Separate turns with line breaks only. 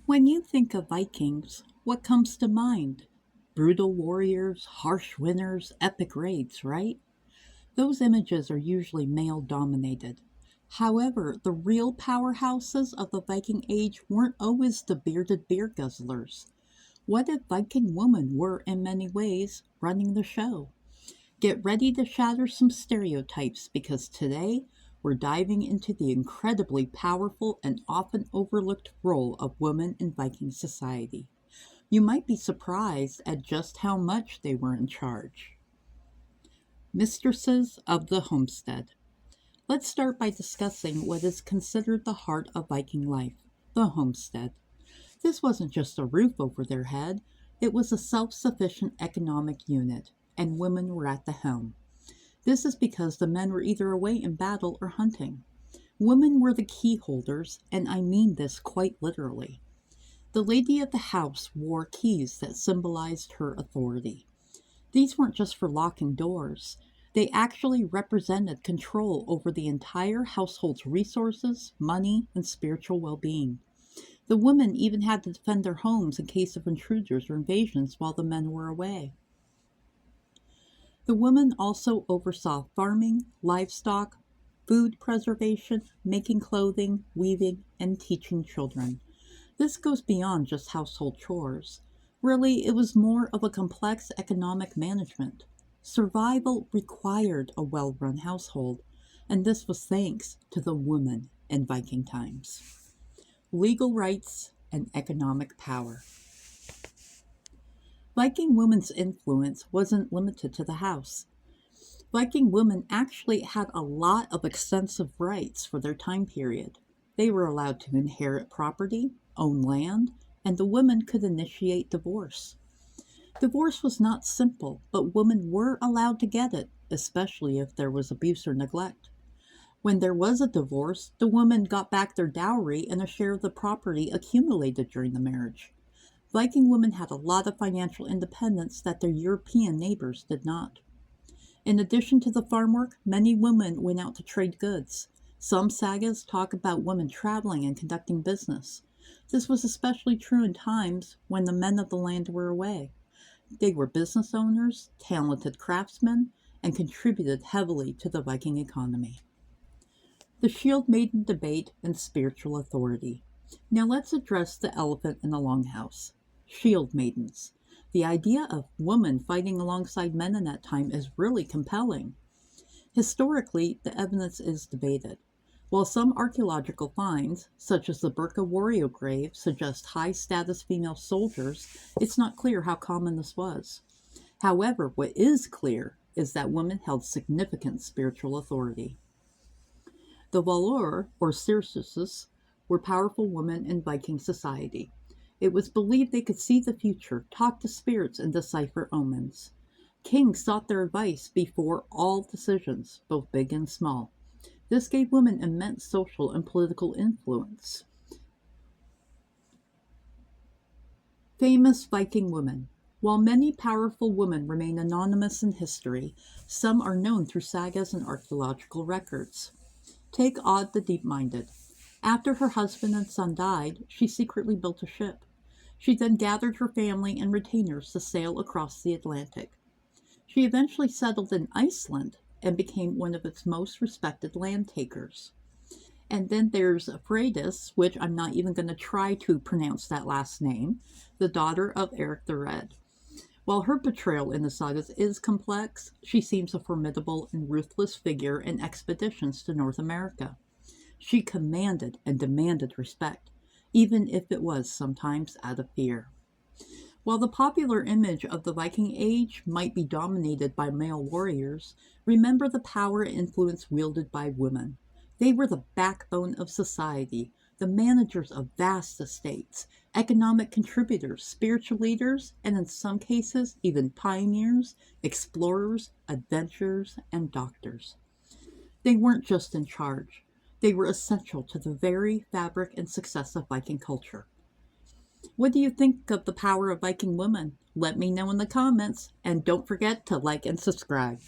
When you think of Vikings, what comes to mind? Brutal warriors, harsh winters, epic raids, right? Those images are usually male dominated. However, the real powerhouses of the Viking Age weren't always the bearded beer guzzlers. What if Viking women were, in many ways, running the show? Get ready to shatter some stereotypes because today we're diving into the incredibly powerful and often overlooked role of women in Viking society. You might be surprised at just how much they were in charge. Mistresses of the homestead. Let's start by discussing what is considered the heart of Viking life, the homestead. This wasn't just a roof over their head, it was a self sufficient economic unit, and women were at the helm. This is because the men were either away in battle or hunting. Women were the key holders, and I mean this quite literally. The lady of the house wore keys that symbolized her authority. These weren't just for locking doors, they actually represented control over the entire household's resources, money, and spiritual well being. The women even had to defend their homes in case of intruders or invasions while the men were away. The women also oversaw farming, livestock, food preservation, making clothing, weaving, and teaching children. This goes beyond just household chores. Really, it was more of a complex economic management. Survival required a well run household, and this was thanks to the women in Viking times. Legal rights and economic power. Viking women's influence wasn't limited to the house. Viking women actually had a lot of extensive rights for their time period. They were allowed to inherit property, own land, and the women could initiate divorce. Divorce was not simple, but women were allowed to get it, especially if there was abuse or neglect. When there was a divorce, the women got back their dowry and a share of the property accumulated during the marriage. Viking women had a lot of financial independence that their European neighbors did not. In addition to the farm work, many women went out to trade goods. Some sagas talk about women traveling and conducting business. This was especially true in times when the men of the land were away. They were business owners, talented craftsmen, and contributed heavily to the Viking economy. The Shield Maiden debate and spiritual authority. Now let's address the elephant in the longhouse. Shield maidens. The idea of women fighting alongside men in that time is really compelling. Historically, the evidence is debated. While some archaeological finds, such as the Birka Warrior grave, suggest high-status female soldiers, it's not clear how common this was. However, what is clear is that women held significant spiritual authority. The Valor, or seersuses, were powerful women in Viking society. It was believed they could see the future, talk to spirits, and decipher omens. Kings sought their advice before all decisions, both big and small. This gave women immense social and political influence. Famous Viking women. While many powerful women remain anonymous in history, some are known through sagas and archaeological records. Take Odd the Deep-Minded. After her husband and son died, she secretly built a ship. She then gathered her family and retainers to sail across the Atlantic. She eventually settled in Iceland and became one of its most respected land takers. And then there's Freydis, which I'm not even going to try to pronounce that last name, the daughter of Eric the Red. While her portrayal in the sagas is complex, she seems a formidable and ruthless figure in expeditions to North America. She commanded and demanded respect, even if it was sometimes out of fear. While the popular image of the Viking Age might be dominated by male warriors, remember the power and influence wielded by women. They were the backbone of society, the managers of vast estates, economic contributors, spiritual leaders, and in some cases, even pioneers, explorers, adventurers, and doctors. They weren't just in charge. They were essential to the very fabric and success of Viking culture. What do you think of the power of Viking women? Let me know in the comments, and don't forget to like and subscribe.